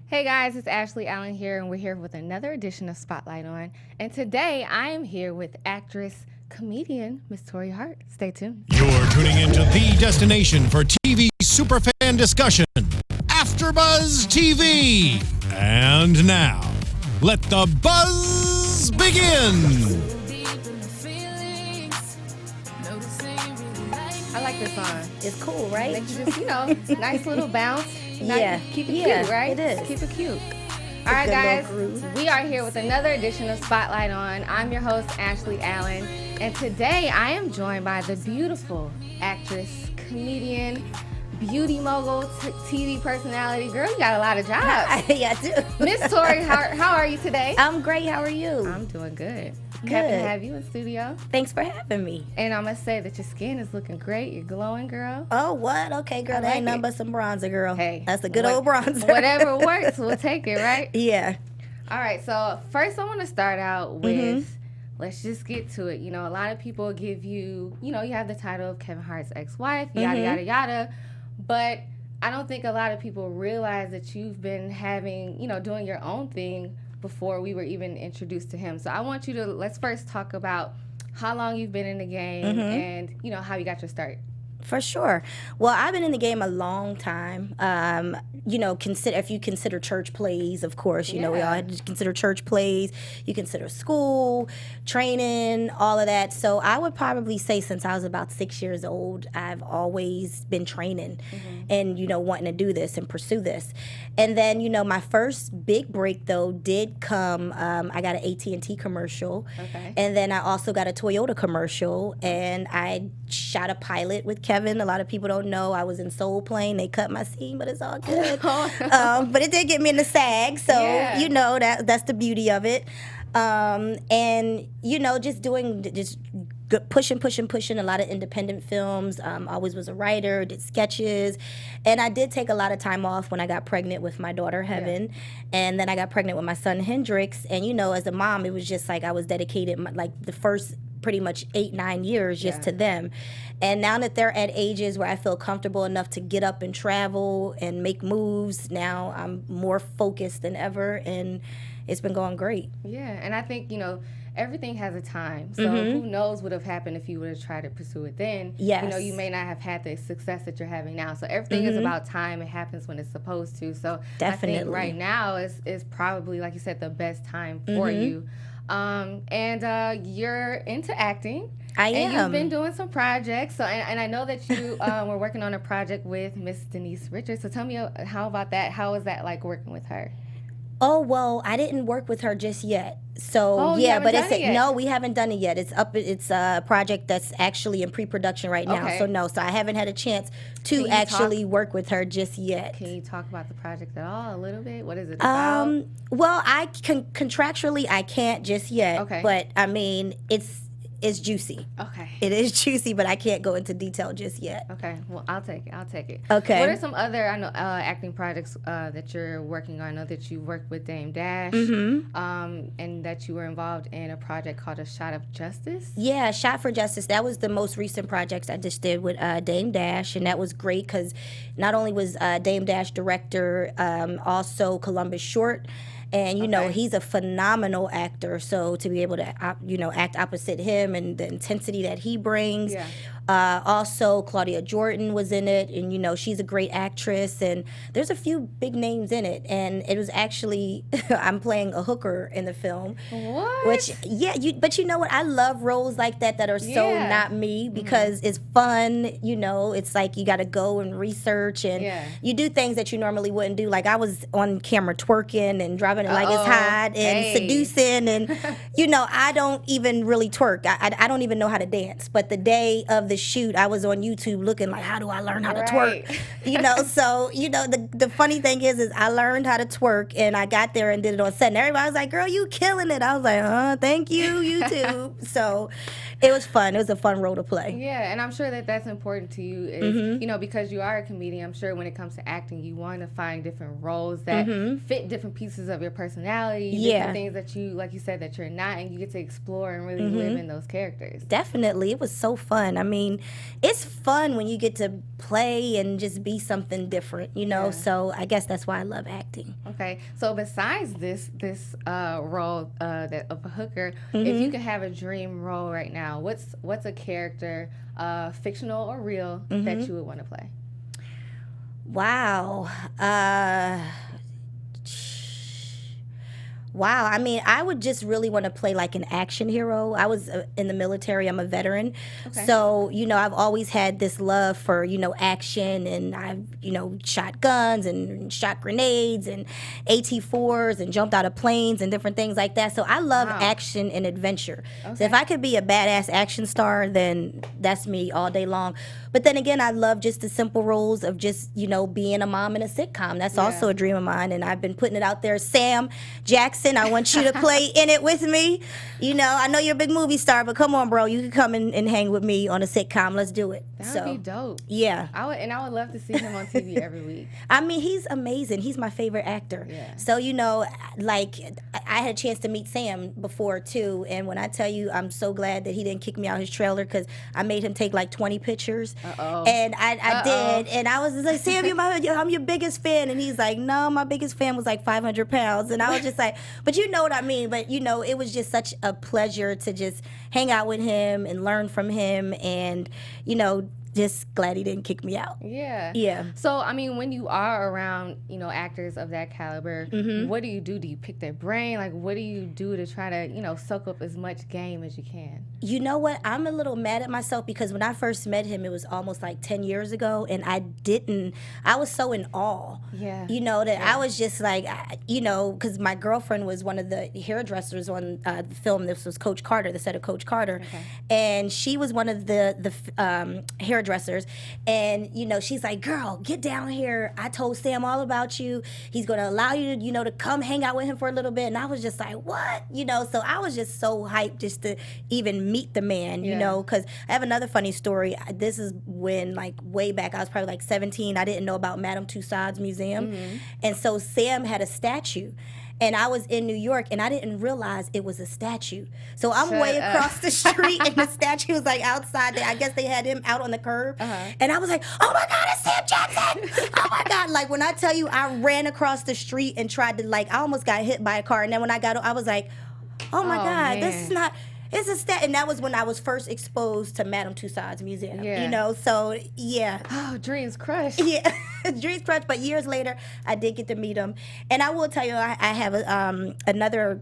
Hey guys, it's Ashley Allen here, and we're here with another edition of Spotlight On. And today I am here with actress, comedian, Miss Torrei Hart. Stay tuned. You're tuning into the destination for TV superfan discussion, AfterBuzz TV. And now, let the buzz begin. I like this song. It's cool, right? Makes you just, nice little bounce. Yeah. Keep it cute, right? It is. Keep it cute. All right, good guys, little groove. we are here with another edition of Spotlight On. I'm your host, Ashley Allen, and today I am joined by the beautiful actress, comedian, beauty mogul, TV personality. Girl, you got a lot of jobs. Yeah, I do. Miss Torrei Hart, how are you today? I'm great. How are you? I'm doing good. Good. Happy to have you in studio. Thanks for having me. And I must say that your skin is looking great. You're glowing, girl. Oh, what? Okay, girl. I That like ain't nothing it. but some bronzer, girl. Hey, That's a good old bronzer. Whatever works, we'll take it, right? Yeah. All right, so first I want to start out with, let's just get to it. You know, a lot of people give you, you have the title of Keven Hart's ex-wife, yada, yada, yada. But I don't think a lot of people realize that you've been having, doing your own thing before we were even introduced to him. So I want you to, let's first talk about how long you've been in the game and, how you got your start. For sure. Well, I've been in the game a long time. If you consider church plays, of course, we all had to consider church plays. You consider school, training, all of that. So I would probably say since I was about 6 years old, I've always been training and, wanting to do this and pursue this. And then, my first big break, though, did come. I got an AT&T commercial. Okay. And then I also got a Toyota commercial. And I shot a pilot with Keven. A lot of people don't know I was in Soul Plane. They cut my scene, but it's all good. But it did get me in the SAG, so that's the beauty of it. And just pushing a lot of independent films. Always was a writer, did sketches, and I did take a lot of time off when I got pregnant with my daughter Heaven, and then I got pregnant with my son Hendrix. And as a mom, it was just like I was dedicated like the first pretty much 8-9 years just to them. And now that they're at ages where I feel comfortable enough to get up and travel and make moves, now I'm more focused than ever, and it's been going great. Yeah, and I think, everything has a time. So who knows what would have happened if you would have tried to pursue it then. Yes. You may not have had the success that you're having now. So everything is about time. It happens when it's supposed to. So Definitely. I think right now is probably, like you said, the best time for you. And you're into acting. I am. And you've been doing some projects. So and I know that you were working on a project with Miss Denise Richards. So tell me how about that? How was that like working with her? Oh, well, I didn't work with her just yet. So, we haven't done it yet. It's up. It's a project that's actually in pre-production right now. Okay. So I haven't had a chance to actually work with her just yet. Can you talk about the project at all a little bit? What is it about? Well, contractually I can't just yet. Okay. But I mean, it's juicy. Okay. It is juicy, but I can't go into detail just yet. Okay. Well, I'll take it. Okay. What are some other acting projects that you're working on? I know that you worked with Dame Dash, and that you were involved in a project called A Shot of Justice. Yeah, Shot for Justice. That was the most recent project I just did with Dame Dash, and that was great because not only was Dame Dash director, also Columbus Short. And, he's a phenomenal actor. So to be able to, act opposite him and the intensity that he brings. Yeah. Also, Claudia Jordan was in it. And, she's a great actress. And there's a few big names in it. And it was actually, I'm playing a hooker in the film. What? Which, but you know what? I love roles like that are so not me because it's fun. It's like you got to go and research. And you do things that you normally wouldn't do. Like I was on camera twerking and driving it like it's hot and seducing. And, I don't even really twerk. I don't even know how to dance. But the day of the shoot, I was on YouTube looking like, how do I learn how to twerk? So, the funny thing is I learned how to twerk and I got there and did it on set. And everybody was like, girl, you killing it. I was like, thank you, YouTube. So It was fun. It was a fun role to play. Yeah, and I'm sure that that's important to you. Is, you know, because you are a comedian, I'm sure when it comes to acting, you want to find different roles that fit different pieces of your personality, different things that you, like you said, that you're not, and you get to explore and really live in those characters. Definitely. It was so fun. I mean, it's fun when you get to play and just be something different, you know? So I guess that's why I love acting. Okay. So besides this role that of a hooker, if you could have a dream role right now, what's a character, fictional or real, that you would want to play? Wow. Wow, I mean, I would just really want to play like an action hero. I was in the military. I'm a veteran. Okay. So, you know, I've always had this love for, you know, action, and I've, you know, shot guns and shot grenades and AT-4s and jumped out of planes and different things like that. So I love action and adventure. Okay. So if I could be a badass action star, then that's me all day long. But then again, I love just the simple roles of just, you know, being a mom in a sitcom. That's also a dream of mine, and I've been putting it out there. Sam Jackson, I want you to play in it with me. You know, I know you're a big movie star, but come on, bro. You can come and hang with me on a sitcom. Let's do it. That would be dope. Yeah. I would love to see him on TV every week. I mean, he's amazing. He's my favorite actor. Yeah. So, you know, like, I had a chance to meet Sam before, too. And when I tell you, I'm so glad that he didn't kick me out his trailer, because I made him take like 20 pictures. And I did. And I was just like, Sam, I'm your biggest fan. And he's like, no, my biggest fan was like 500 pounds. And I was just like, but you know what I mean. But, you know, it was just such a pleasure to just hang out with him and learn from him. And, you know, just glad he didn't kick me out. Yeah. Yeah. So, I mean, when you are around, you know, actors of that caliber, what do you do? Do you pick their brain? Like, what do you do to try to, you know, soak up as much game as you can? You know what? I'm a little mad at myself, because when I first met him, it was almost like 10 years ago, and I was so in awe. Yeah. You know, that I was just like, you know, because my girlfriend was one of the hairdressers on the film. This was Coach Carter, the set of Coach Carter. Okay. And she was one of the hairdressers. And, you know, she's like, girl, get down here. I told Sam all about you. He's going to allow you to, you know, to come hang out with him for a little bit. And I was just like, what? You know, so I was just so hyped just to even meet the man, you know, because I have another funny story. This is when, like, way back, I was probably like 17. I didn't know about Madame Tussauds Museum. And so Sam had a statue. And I was in New York, and I didn't realize it was a statue. So I'm way across the street, and the statue was like outside there. I guess they had him out on the curb. And I was like, oh my God, it's Sam Jackson. Oh my God. Like, when I tell you, I ran across the street and tried to, like, I almost got hit by a car. And then when I got, I was like, oh my God, man. This is not. It's a stat, and that was when I was first exposed to Madame Tussauds Museum. Yeah. You know, so yeah. Oh, dreams crushed. Yeah, dreams crushed. But years later, I did get to meet him, and I will tell you, I have another.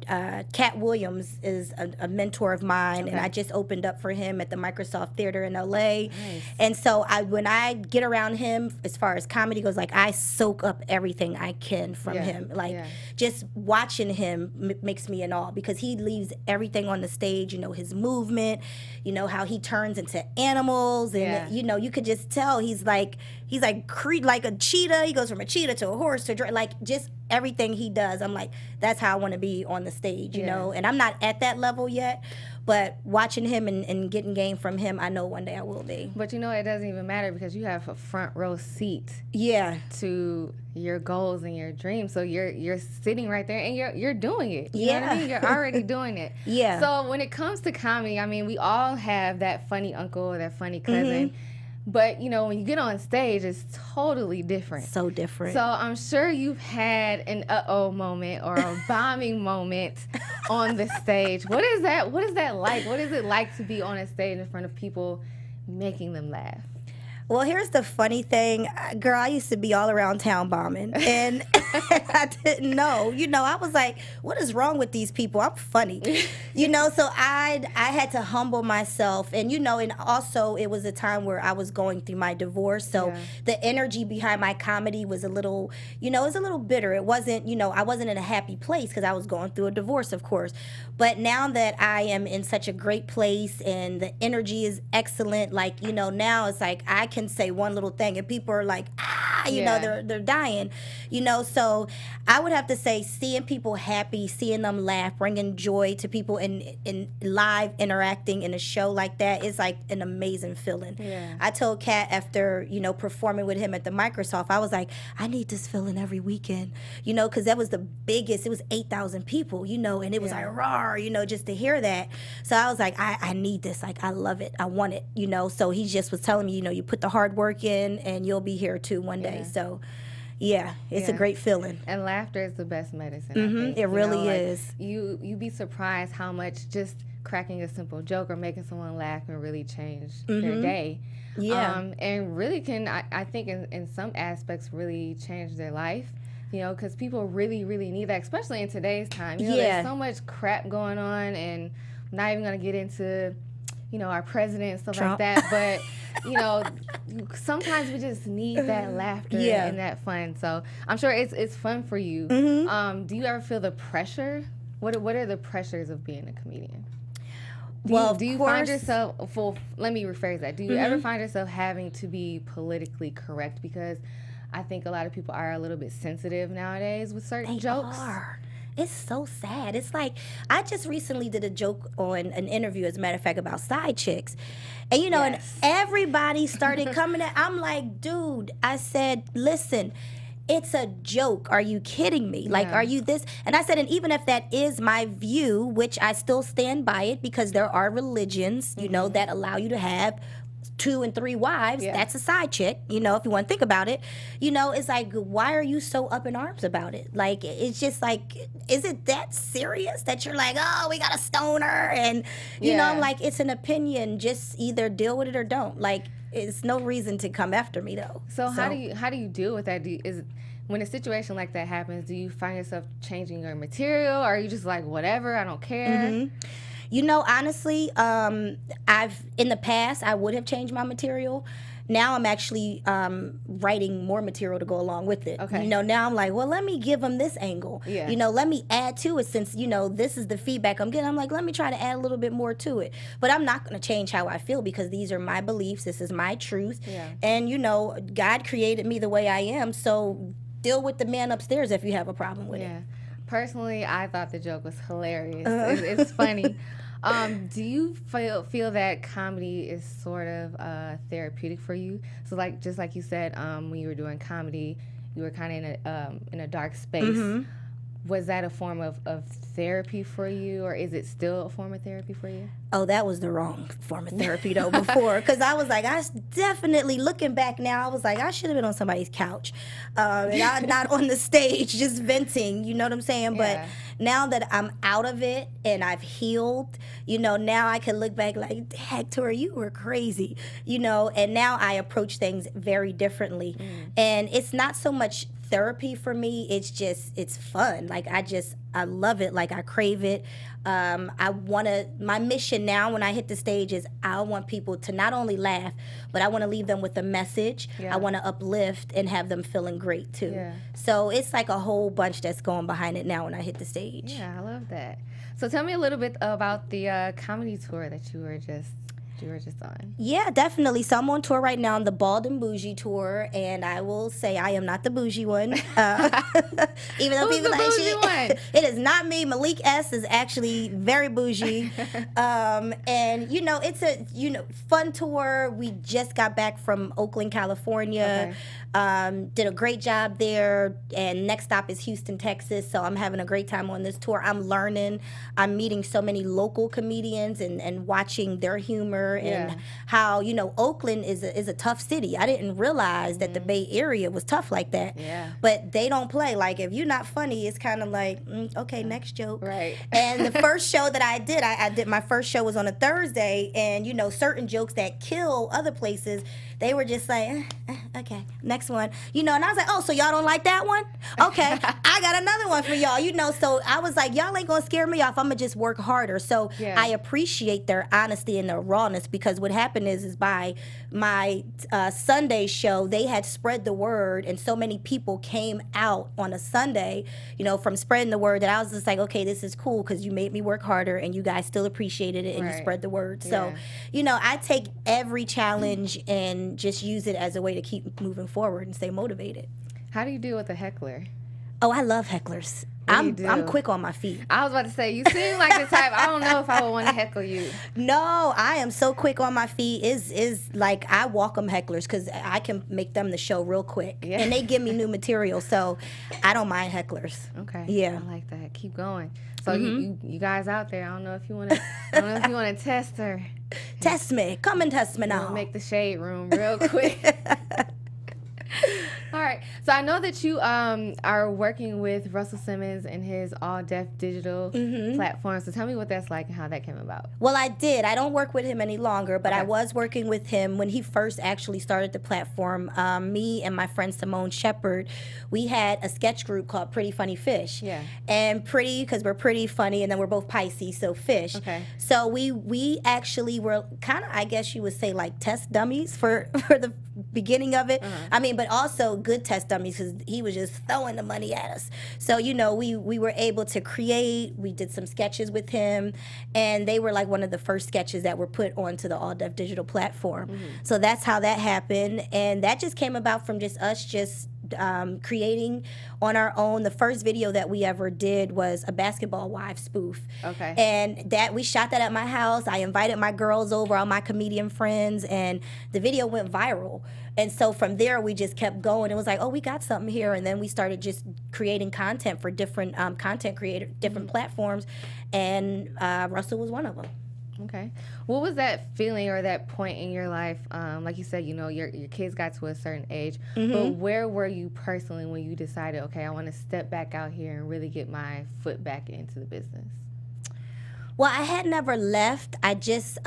Cat Williams is a mentor of mine, and I just opened up for him at the Microsoft Theater in LA. Nice. And so when I get around him, as far as comedy goes, like, I soak up everything I can from him. Like, just watching him makes me in awe, because he leaves everything on the stage. You know, his movement, you know, how he turns into animals, and you know, you could just tell he's like a cheetah. He goes from a cheetah to a horse to like, just everything he does. I'm like, that's how I want to be on the stage, you know. And I'm not at that level yet, but watching him and getting game from him, I know one day I will be. But you know, it doesn't even matter, because you have a front row seat to your goals and your dreams. So you're sitting right there, and you're doing it. You know what I mean? You're already doing it. Yeah. So when it comes to comedy, I mean, we all have that funny uncle or that funny cousin. But, you know, when you get on stage, it's totally different. So different. So I'm sure you've had an uh-oh moment or a bombing moment on the stage. What is that like? What is it like to be on a stage in front of people, making them laugh? Well, here's the funny thing. Girl, I used to be all around town bombing, and I didn't know. You know, I was like, what is wrong with these people? I'm funny. You know, so I had to humble myself. And, you know, and also it was a time where I was going through my divorce. So the energy behind my comedy was a little, you know, it was a little bitter. It wasn't, you know, I wasn't in a happy place, because I was going through a divorce, of course. But now that I am in such a great place and the energy is excellent, like, you know, now it's like I can say one little thing and people are like, you know, they're dying, you know. So So I would have to say seeing people happy, seeing them laugh, bringing joy to people in live interacting in a show like that is like an amazing feeling. Yeah. I told Kat after, performing with him at the Microsoft, I was like, I need this feeling every weekend, because that was the biggest, it was 8,000 people, and it was like, roar, just to hear that. So I was like, I need this. Like, I love it. I want it, So he just was telling me, you put the hard work in and you'll be here too one day. So yeah, it's a great feeling. And laughter is the best medicine. I think. It really is. You be surprised how much just cracking a simple joke or making someone laugh can really change their day. Yeah. And really can, I think in some aspects, really change their life. Because people really, really need that, especially in today's time. There's so much crap going on, and I'm not even going to get into, our president and stuff Trump. like that. But, sometimes we just need that laughter and that fun. So I'm sure it's fun for you. Do you ever feel the pressure? What are the pressures of being a comedian? Do you find yourself, let me rephrase that. Do you ever find yourself having to be politically correct? Because I think a lot of people are a little bit sensitive nowadays with certain jokes. Are. It's so sad. It's like, I just recently did a joke on an interview, as a matter of fact, about side chicks. And, and everybody started coming at, I'm like, dude, I said, listen, it's a joke. Are you kidding me? Like, are you this? And I said, and even if that is my view, which I still stand by it, because there are religions, that allow you to have 2 and 3 wives, that's a side chick, if you want to think about it. It's like, why are you so up in arms about it? Like, it's just like, is it that serious that you're like, oh, we got a stoner? And, I'm like, it's an opinion. Just either deal with it or don't. Like, it's no reason to come after me, though. So how do you deal with that? When a situation like that happens, do you find yourself changing your material? Or are you just like, whatever, I don't care? Honestly, in the past, I would have changed my material. Now I'm actually writing more material to go along with it. Okay. Now I'm like, well, let me give them this angle. Yeah. Let me add to it, since, this is the feedback I'm getting. I'm like, let me try to add a little bit more to it. But I'm not going to change how I feel, because these are my beliefs. This is my truth. Yeah. And, God created me the way I am. So deal with the man upstairs if you have a problem with it. Personally, I thought the joke was hilarious. It's funny. Do you feel that comedy is sort of therapeutic for you? So, like, just like you said, when you were doing comedy, you were kind of in a dark space. Was that a form of therapy for you, or is it still a form of therapy for you? Oh, that was the wrong form of therapy, though, before. Because I was like, definitely, looking back now, I was like, I should have been on somebody's couch. And not on the stage, just venting, you know what I'm saying? But now that I'm out of it and I've healed, now I can look back like, heck, Torrei, you were crazy, and now I approach things very differently. And it's not so much therapy for me, it's fun. Like, I love it. Like, I crave it. My mission now when I hit the stage is I want people to not only laugh, but I want to leave them with a message. I want to uplift and have them feeling great too. So it's like a whole bunch that's going behind it now when I hit the stage. Yeah, I love that. So tell me a little bit about the comedy tour that you were just on. Yeah, definitely. So I'm on tour right now on the Bald and Bougie tour, and I will say I am not the bougie one. Even though Who's people the like bougie one? It is not me. Malik S is actually very bougie. And it's a fun tour. We just got back from Oakland, California. Did a great job there, and next stop is Houston, Texas. So I'm having a great time on this tour. I'm learning. I'm meeting so many local comedians and watching their humor and how Oakland is a tough city. I didn't realize that the Bay Area was tough like that. But they don't play. Like, if you're not funny, it's kind of like okay, next joke. Right. And the first show that I did my first show was on a Thursday, and certain jokes that kill other places, they were just like, okay, next one. And I was like, oh, so y'all don't like that one? Okay, I got another one for y'all. So I was like, y'all ain't gonna scare me off. I'm gonna just work harder. So I appreciate their honesty and their rawness, because what happened is by my Sunday show, they had spread the word, and so many people came out on a Sunday, from spreading the word, that I was just like, okay, this is cool, because you made me work harder, and you guys still appreciated it, and you spread the word. So, I take every challenge and just use it as a way to keep moving forward and stay motivated. How do you deal with a heckler? Oh, I love hecklers. What do you do? I'm quick on my feet. I was about to say, you seem like the type, I don't know if I would want to heckle you. No, I am so quick on my feet. Is like I walk them hecklers because I can make them the show real quick. Yeah. And they give me new material, so I don't mind hecklers. Okay. Yeah. I like that. Keep going. So you guys out there, I don't know if you want to test her. Test me. Come and test me now. We'll make the shade room real quick. All right. So I know that you are working with Russell Simmons and his all-deaf digital platform. So tell me what that's like and how that came about. Well, I did. I don't work with him any longer, but Okay. I was working with him when he first actually started the platform. Me and my friend Simone Shepard, we had a sketch group called Pretty Funny Fish. Yeah. And pretty, because we're pretty funny, and then we're both Pisces, so fish. Okay. So we actually were kind of, I guess you would say, like test dummies for the beginning of it. I mean, but also good test dummies because he was just throwing the money at us. So, you know, we were able to create, we did some sketches with him, and they were like one of the first sketches that were put onto the All Deaf digital platform. So that's how that happened, and that just came about from just us creating on our own. The first video that we ever did was a Basketball Wives spoof. Okay. And that we shot that at my house. I invited my girls over, all my comedian friends, and the video went viral. And so from there, we just kept going. It was like, oh, we got something here. And then we started just creating content for different content creators, different platforms. And Russell was one of them. Okay. What was that feeling or that point in your life? Like you said, you know, your kids got to a certain age, but where were you personally when you decided, okay, I want to step back out here and really get my foot back into the business? Well, I had never left. I just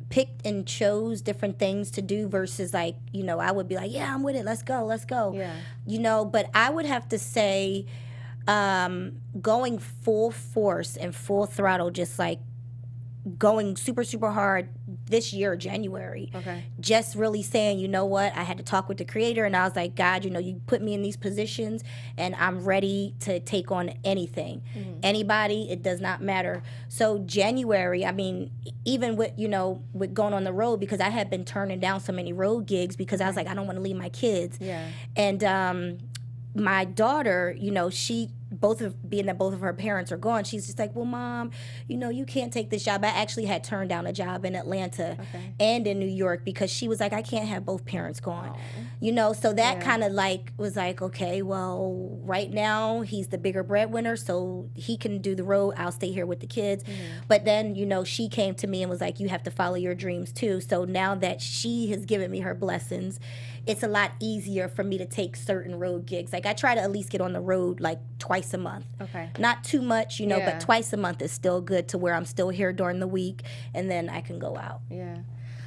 picked and chose different things to do versus like, you know, I would be like, yeah, I'm with it. Let's go. Let's go. Yeah. You know, but I would have to say going full force and full throttle, just like going super, super hard this year, January. Okay. Just really saying, you know what, I had to talk with the creator and I was like, God, you know, you put me in these positions and I'm ready to take on anything. Anybody, it does not matter. So January, I mean, even with, you know, with going on the road, because I had been turning down so many road gigs because I was like, I don't want to leave my kids. Yeah. And my daughter, you know, being that both of her parents are gone, she's just like, well, Mom, you know, you can't take this job. I actually had turned down a job in Atlanta and in New York because she was like, I can't have both parents gone. You know, so that kind of like was like, okay, well, right now he's the bigger breadwinner, so he can do the road. I'll stay here with the kids. But then, you know, she came to me and was like, you have to follow your dreams too. So now that she has given me her blessings, it's a lot easier for me to take certain road gigs. Like I try to at least get on the road like twice a month. Okay. Not too much, you know, but twice a month is still good to where I'm still here during the week and then I can go out. Yeah.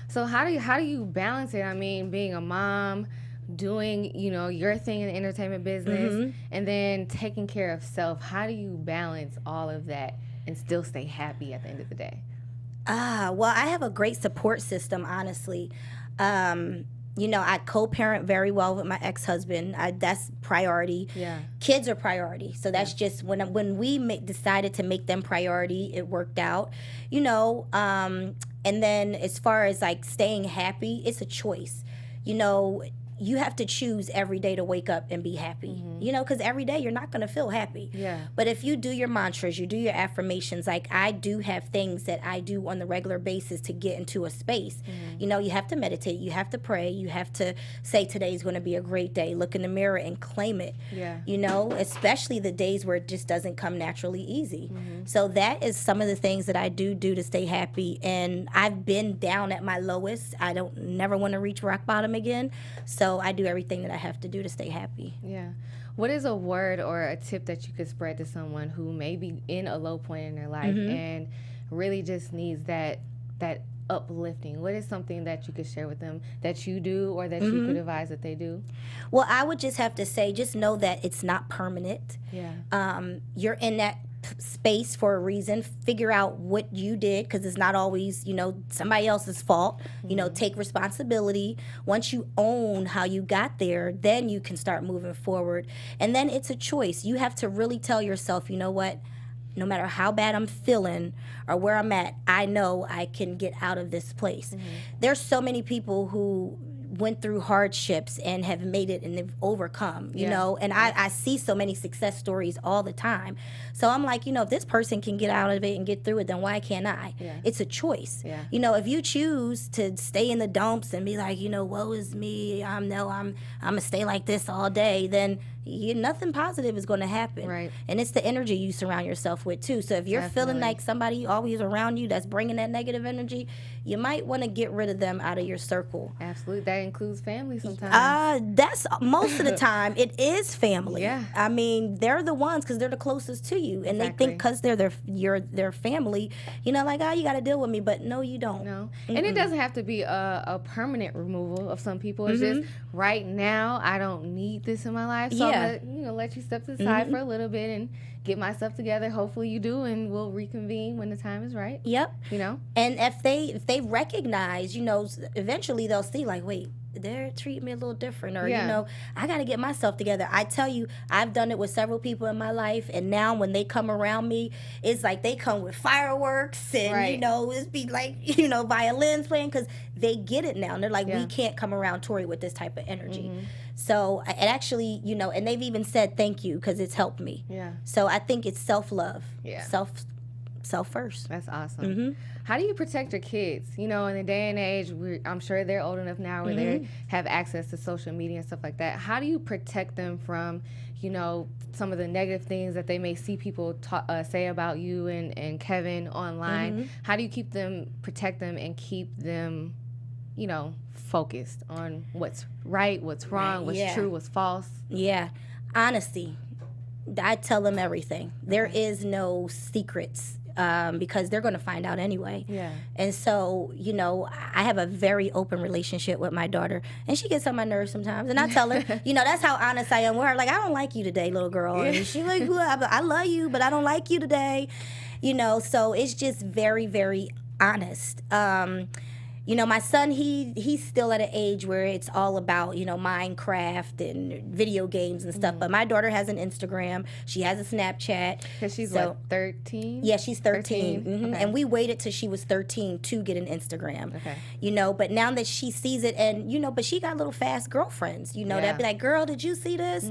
So how do you balance it? I mean, being a mom, doing, you know, your thing in the entertainment business, and then taking care of self. How do you balance all of that and still stay happy at the end of the day? Well, I have a great support system, honestly. You know, I co-parent very well with my ex-husband. That's priority. Yeah. Kids are priority. So that's just when we decided to make them priority, it worked out. You know, and then as far as like staying happy, it's a choice. You know, you have to choose every day to wake up and be happy, you know, because every day you're not going to feel happy. Yeah. But if you do your mantras, you do your affirmations, like I do have things that I do on the regular basis to get into a space. You know, you have to meditate, you have to pray, you have to say today's going to be a great day, look in the mirror and claim it. Yeah. You know, especially the days where it just doesn't come naturally easy. So that is some of the things that I do to stay happy. And I've been down at my lowest. I don't never want to reach rock bottom again. So I do everything that I have to do to stay happy. Yeah. What is a word or a tip that you could spread to someone who may be in a low point in their life and really just needs that uplifting? What is something that you could share with them that you do or that you could advise that they do? Well, I would just have to say, just know that it's not permanent. Yeah. You're in that space for a reason. Figure out what you did, because it's not always, you know, somebody else's fault. You know, take responsibility. Once you own how you got there, then you can start moving forward. And then it's a choice. You have to really tell yourself, you know what, no matter how bad I'm feeling or where I'm at, I know I can get out of this place. There's so many people who went through hardships and have made it and have overcome, you know, and I see so many success stories all the time. So I'm like, you know, if this person can get out of it and get through it, then why can't I? It's a choice. You know, if you choose to stay in the dumps and be like, you know, woe is me, I'm gonna stay like this all day, then nothing positive is going to happen. Right. And it's the energy you surround yourself with too. So if you're feeling like somebody always around you that's bringing that negative energy, you might want to get rid of them out of your circle. Absolutely. That includes family sometimes. That's most of the time it is family. I mean, they're the ones because they're the closest to you, and they think because they're their family, you know, like, oh, you got to deal with me, but no, you don't. No. And it doesn't have to be a permanent removal of some people. It's just right now I don't need this in my life, so I'm gonna, let you step to the side for a little bit and get myself together. Hopefully you do, and we'll reconvene when the time is right. Yep. You know? And if they recognize, you know, eventually they'll see like, wait, they're treating me a little different, or, you know, I got to get myself together. I tell you, I've done it with several people in my life, and now when they come around me, it's like they come with fireworks and, you know, it's be like, you know, violins playing, because they get it now. And they're like, we can't come around Torrei with this type of energy. So it actually, you know, and they've even said thank you because it's helped me. So I think it's self-love. Self first. That's awesome. How do you protect your kids? You know, in the day and age, I'm sure they're old enough now where they have access to social media and stuff like that. How do you protect them from, you know, some of the negative things that they may see people say about you and Keven online? How do you protect them and keep them, you know, focused on what's right, what's wrong, what's true, what's false? Honesty. I tell them everything. There is no secrets. Because they're going to find out anyway. And so, you know, I have a very open relationship with my daughter, and she gets on my nerves sometimes. And I tell her, you know, that's how honest I am with her. Like, I don't like you today, little girl. And she's like, well, I love you, but I don't like you today. You know, so it's just very, very honest. You know, my son, he's still at an age where it's all about, you know, Minecraft and video games and stuff. But my daughter has an Instagram. She has a Snapchat. Because she's, what, 13? Yeah, she's 13. Okay. And we waited till she was 13 to get an Instagram. You know, but now that she sees it, and, you know, but she got little fast girlfriends, you know, that'd be like, girl, did you see this?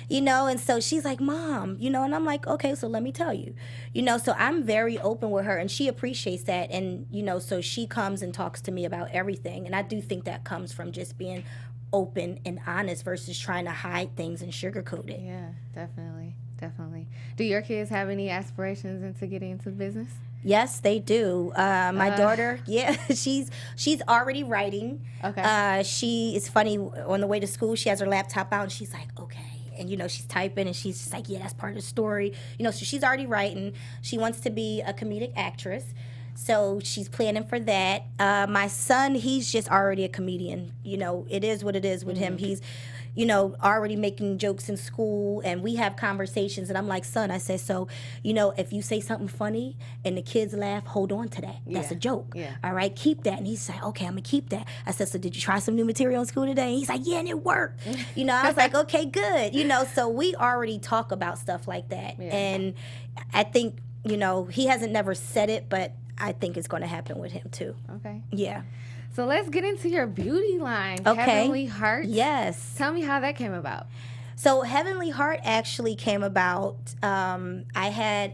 You know, and so she's like, Mom, you know, and I'm like, okay, so let me tell you. You know, so I'm very open with her, and she appreciates that. And, you know, so she comes and talks to me about everything, and I do think that comes from just being open and honest versus trying to hide things and sugarcoat it. Yeah, definitely. Do your kids have any aspirations into getting into business? Yes, they do. My daughter, she's already writing. She is funny, on the way to school she has her laptop out and she's like, okay. And, you know, she's typing and she's just like, yeah, that's part of the story. You know, so she's already writing. She wants to be a comedic actress. So she's planning for that. My son, he's just already a comedian. You know, it is what it is with him. He's, you know, already making jokes in school, and we have conversations. And I'm like, son, I said, so, you know, if you say something funny and the kids laugh, hold on to that. That's a joke. All right, keep that. And he's like, okay, I'm going to keep that. I said, so did you try some new material in school today? And he's like, yeah, and it worked. You know, I was like, okay, good. You know, so we already talk about stuff like that. And I think, you know, he hasn't never said it, but I think it's going to happen with him too. Okay. Yeah. So let's get into your beauty line, Heavenly Heart. Yes. Tell me how that came about. So Heavenly Heart actually came about, I had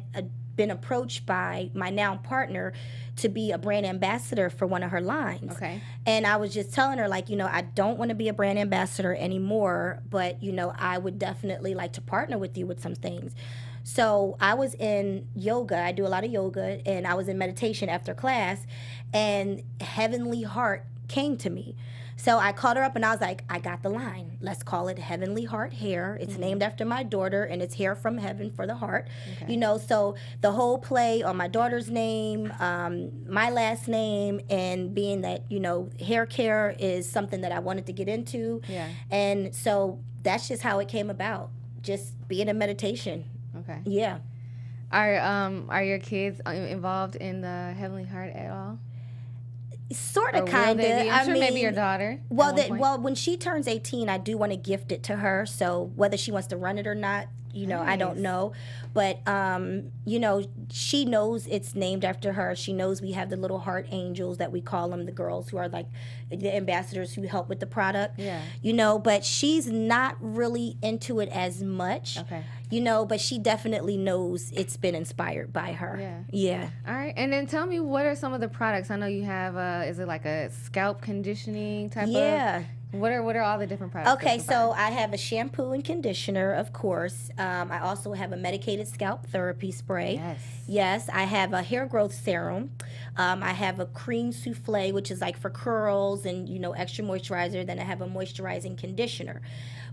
been approached by my now partner to be a brand ambassador for one of her lines. Okay. And I was just telling her, like, you know, I don't want to be a brand ambassador anymore, but, you know, I would definitely like to partner with you with some things. So I was in yoga. I do a lot of yoga, and I was in meditation after class, and Heavenly Heart came to me. So I called her up, and I was like, I got the line. Let's call it Heavenly Heart Hair. It's named after my daughter, and it's hair from heaven for the heart. Okay. You know, so the whole play on my daughter's name, my last name, and being that, you know, hair care is something that I wanted to get into. Yeah. And so that's just how it came about, just being in meditation. Okay. Yeah. Are your kids involved in the Heavenly Heart at all? Sort of, kind of. I'm sure maybe your daughter. Well, when she turns 18, I do want to gift it to her. So whether she wants to run it or not, You know, I don't know. But, you know, she knows it's named after her. She knows we have the little heart angels that we call them, the girls who are like the ambassadors who help with the product. Yeah. You know, but she's not really into it as much. Okay. You know, but she definitely knows it's been inspired by her. Yeah. All right. And then tell me, what are some of the products? I know you have, is it like a scalp conditioning type of? What are all the different products? Okay, so I have a shampoo and conditioner, of course. I also have a medicated scalp therapy spray. Yes, I have a hair growth serum. I have a cream souffle, which is like for curls and, you know, extra moisturizer. Then I have a moisturizing conditioner.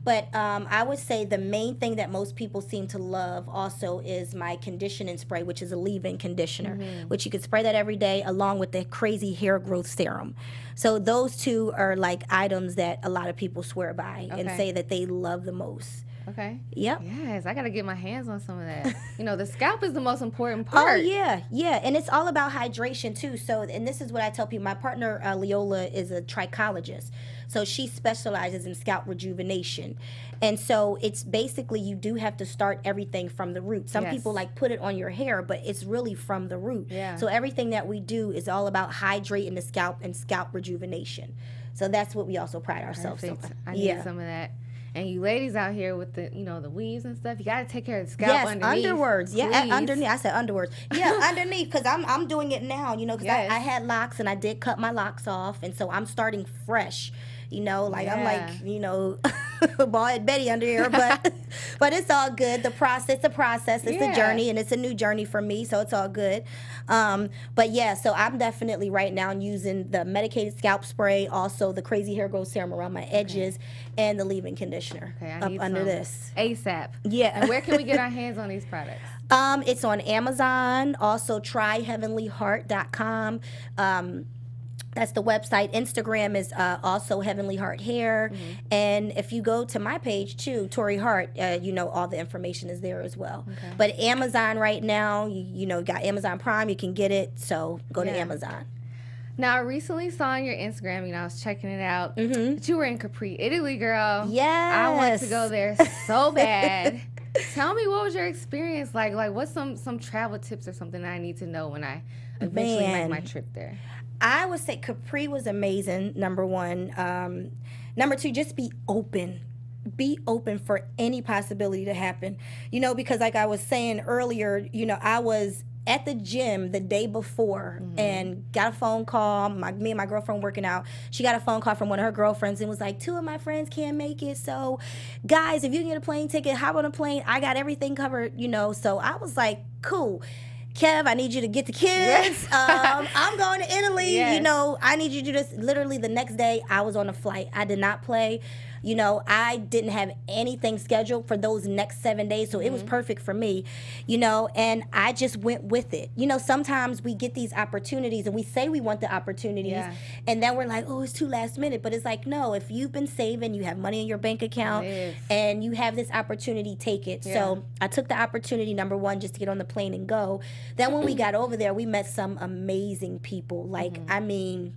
But I would say the main thing that most people seem to love also is my conditioning spray, which is a leave-in conditioner, which you could spray that every day along with the crazy hair growth serum. So those two are like items that a lot of people swear by and say that they love the most. Okay. Yep. Yes, I got to get my hands on some of that. You know, the scalp is the most important part. Oh, yeah. And it's all about hydration, too. So, and this is what I tell people. My partner, Leola, is a trichologist. So she specializes in scalp rejuvenation. And so it's basically you do have to start everything from the root. Some people like put it on your hair, but it's really from the root. Yeah. So everything that we do is all about hydrating the scalp and scalp rejuvenation. So that's what we also pride ourselves on. I need some of that. And you ladies out here with the, you know, the weaves and stuff, you got to take care of the scalp underneath. Underwards. Yeah, underneath. I said underwards. Yeah, underneath, because I'm doing it now, you know, because I had locks and I did cut my locks off, and so I'm starting fresh. You know, like I'm like, you know, bald Betty under here, but it's all good. The process, it's a journey, and it's a new journey for me, so it's all good. But yeah, so I'm definitely right now using the medicated scalp spray, also the crazy hair growth serum around my edges, and the leave-in conditioner up under this. ASAP. Yeah. And where can we get our hands on these products? It's on Amazon. Also, try heavenlyheart.com. That's the website. Instagram is also Heavenly Heart Hair. And if you go to my page, too, Torrei Hart, you know, all the information is there as well. But Amazon right now, you know, got Amazon Prime. You can get it. So go to Amazon. Now, I recently saw on your Instagram, you know, I was checking it out, that you were in Capri, Italy, girl. Yes. I want to go there so bad. Tell me, what was your experience like? Like, what's some travel tips or something that I need to know when I eventually make my trip there? I would say Capri was amazing, number one. Number two, just be open. Be open for any possibility to happen. You know, because like I was saying earlier, you know, I was at the gym the day before and got a phone call. Me and my girlfriend working out. She got a phone call from one of her girlfriends and was like, 2 of my friends can't make it. So, guys, if you can get a plane ticket, hop on a plane. I got everything covered, you know. So I was like, cool. Kev, I need you to get the kids. I'm going to Italy. You know, I need you to do this. Literally the next day, I was on a flight. I did not play. You know, I didn't have anything scheduled for those next 7 days, so it was perfect for me, you know, and I just went with it. You know, sometimes we get these opportunities and we say we want the opportunities, and then we're like, oh, it's too last minute. But it's like, no, if you've been saving, you have money in your bank account, and you have this opportunity, take it. So I took the opportunity, number one, just to get on the plane and go. Then when we got over there, we met some amazing people. Like, I mean,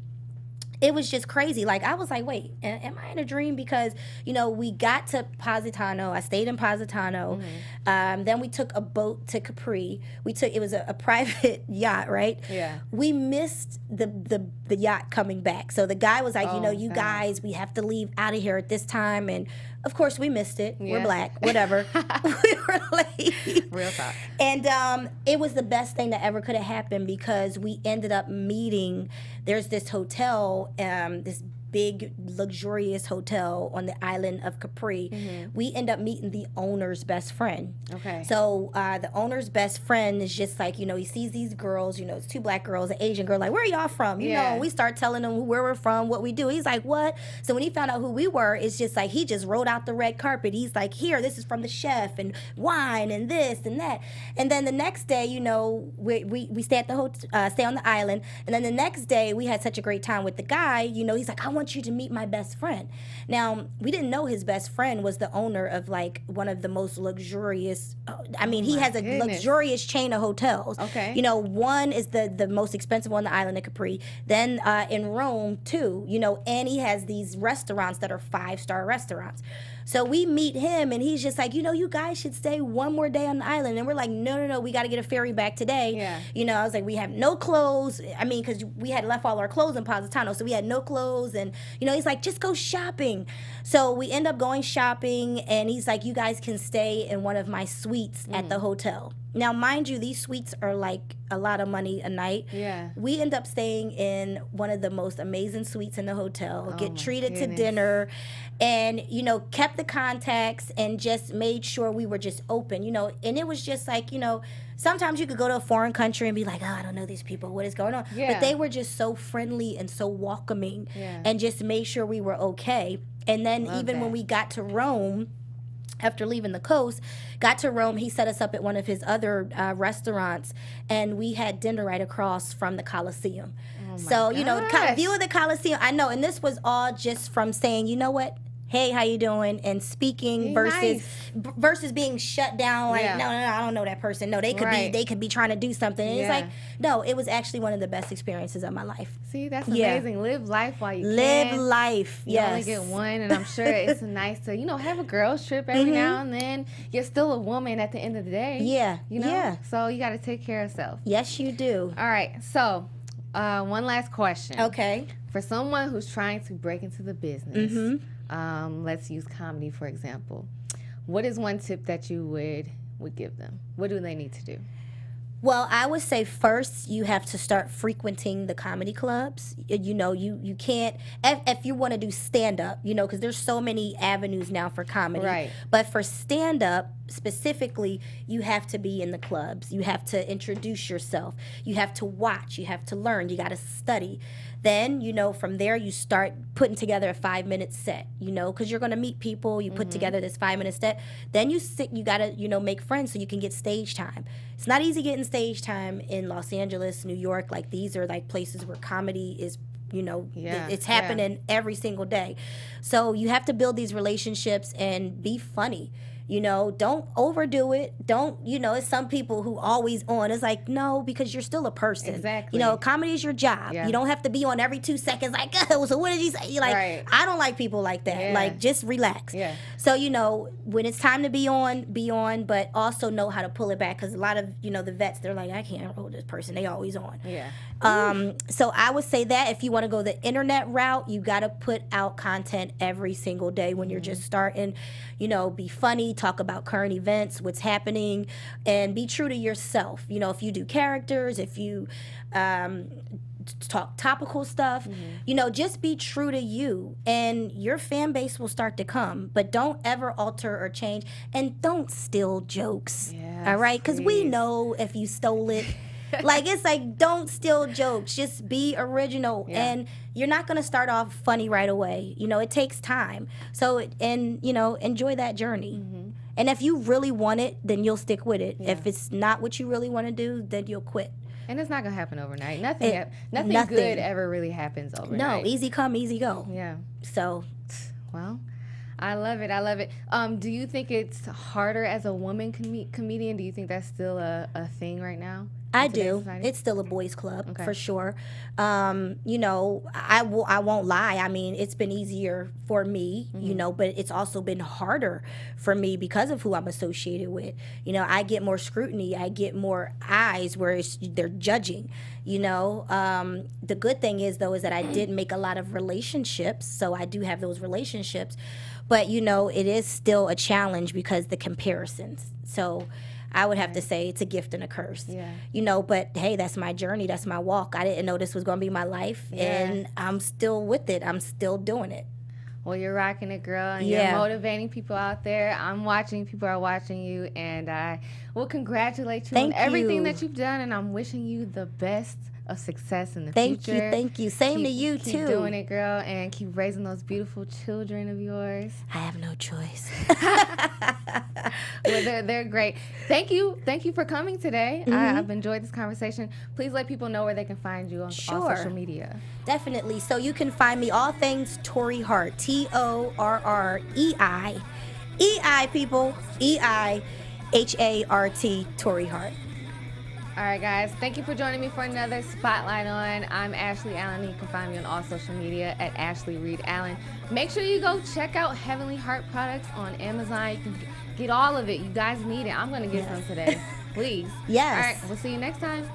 it was just crazy. Like, I was like, wait, am I in a dream? Because, you know, we got to Positano. I stayed in Positano. Then we took a boat to Capri. It was a private yacht, right? Yeah. We missed the yacht coming back. So the guy was like, you know, you guys, we have to leave out of here at this time. And of course, we missed it. We're black, whatever. We were late. Real talk. And it was the best thing that ever could have happened because we ended up meeting. There's this hotel, this big luxurious hotel on the island of Capri. We end up meeting the owner's best friend. Okay. So the owner's best friend is just like, you know, he sees these girls, you know, it's 2 black girls, an Asian girl, like, where are y'all from? You know, we start telling him where we're from, what we do. He's like, what? So when he found out who we were, it's just like, he just rolled out the red carpet. He's like, here, this is from the chef and wine and this and that. And then the next day, you know, we stay at the hotel, stay on the island. And then the next day, we had such a great time with the guy. You know, he's like, I want you to meet my best friend. Now, we didn't know his best friend was the owner of like one of the most luxurious, I mean, he has a luxurious chain of hotels. Okay. You know, one is the most expensive one on the island of Capri. Then in Rome, too, you know, and he has these restaurants that are 5-star restaurants. So we meet him, and he's just like, you guys should stay one more day on the island. And we're like, no, we got to get a ferry back today. Yeah. I was like, we have no clothes. I mean, because we had left all our clothes in Positano, so we had no clothes. And, he's like, just go shopping. So we end up going shopping, and he's like, you guys can stay in one of my suites at the hotel. Now, mind you, these suites are like a lot of money a night. Yeah. We end up staying in one of the most amazing suites in the hotel, get treated to dinner, and, kept the contacts and just made sure we were just open, and it was just like, sometimes you could go to a foreign country and be like, oh, I don't know these people, what is going on? Yeah. But they were just so friendly and so welcoming and just made sure we were okay. And then when we got to Rome, after leaving the coast, got to Rome, he set us up at one of his other restaurants, and we had dinner right across from the Colosseum. Oh so, gosh. View of the Colosseum, I know, and this was all just from saying, you know what? Hey, how you doing? And speaking versus being shut down like, no, I don't know that person. No, they could be trying to do something. And it's like, no, it was actually one of the best experiences of my life. See, that's amazing. Live life while you can. Live life, You only get one, and I'm sure it's nice to, have a girls trip every now and then. You're still a woman at the end of the day. Yeah, Yeah. So you got to take care of yourself. Yes, you do. All right. So one last question. Okay. For someone who's trying to break into the business, let's use comedy, for example. What is one tip that you would give them? What do they need to do? Well, I would say first you have to start frequenting the comedy clubs. You can't, if you want to do stand-up, because there's so many avenues now for comedy. Right. But for stand-up specifically, you have to be in the clubs. You have to introduce yourself. You have to watch. You have to learn. You got to study. Then, from there you start putting together a 5-minute set, because you're going to meet people. You put together this 5-minute set. Then you got to, make friends so you can get stage time. It's not easy getting stage time in Los Angeles, New York. Like, these are like places where comedy is, it's happening every single day. So you have to build these relationships and be funny. Don't overdo it. Don't, it's some people who always on. It's like, no, because you're still a person. Exactly. Comedy is your job. Yeah. You don't have to be on every 2 seconds like, oh, so what did you say? You're like, I don't like people like that. Yeah. Like, just relax. Yeah. So, when it's time to be on, but also know how to pull it back. Because a lot of, the vets, they're like, I can't roll this person. They always on. Yeah. So I would say that if you want to go the internet route, you got to put out content every single day when you're just starting. Be funny, talk about current events, what's happening, and be true to yourself. If you do characters, if you talk topical stuff, just be true to you, and your fan base will start to come. But don't ever alter or change, and don't steal jokes. Yes, all right? Because we please. know if you stole it. Like, it's like, don't steal jokes. Just be original. Yeah. And you're not going to start off funny right away. It takes time. So, enjoy that journey. And if you really want it, then you'll stick with it. Yeah. If it's not what you really want to do, then you'll quit. And it's not going to happen overnight. Nothing good ever really happens overnight. No, easy come, easy go. Yeah. So, well, I love it. Do you think it's harder as a woman comedian? Do you think that's still a thing right now? I do. Society? It's still a boys' club, Okay. for sure. I won't lie. I mean, it's been easier for me, but it's also been harder for me because of who I'm associated with. I get more scrutiny. I get more eyes where they're judging. The good thing is that I did make a lot of relationships, so I do have those relationships. But, it is still a challenge because the comparisons. So I would have to say it's a gift and a curse. Yeah. But hey, that's my journey. That's my walk. I didn't know this was going to be my life, and I'm still with it. I'm still doing it. Well, you're rocking it, girl, and you're motivating people out there. I'm watching. People are watching you, and I will congratulate you on everything that you've done, and I'm wishing you the best of success in the future. Thank you. Same to you, too. Keep doing it, girl, and keep raising those beautiful children of yours. I have no choice. Well, they're great. Thank you for coming today. I've enjoyed this conversation. Please let people know where they can find you on all social media. Definitely. So you can find me all things Torrei Hart, TORREI. EI, people. EIHART, Torrei Hart. All right, guys. Thank you for joining me for another Spotlight On. I'm Ashley Allen. You can find me on all social media at Ashley Reed Allen. Make sure you go check out Heavenly Heart products on Amazon. You can get all of it. You guys need it. I'm going to get some today. Please. Yes. All right. We'll see you next time.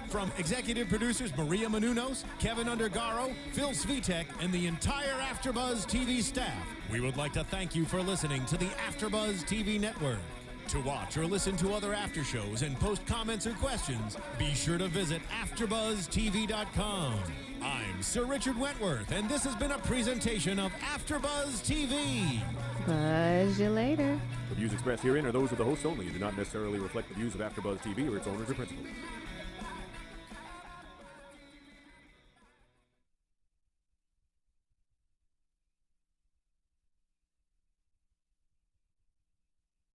From executive producers Maria Menounos, Keven Undergaro, Phil Svitek, and the entire AfterBuzz TV staff, we would like to thank you for listening to the AfterBuzz TV network. To watch or listen to other after shows and post comments or questions, be sure to visit AfterBuzzTV.com. I'm Sir Richard Wentworth, and this has been a presentation of AfterBuzz TV. Buzz you later. The views expressed herein are those of the hosts only and do not necessarily reflect the views of AfterBuzz TV or its owners or principals.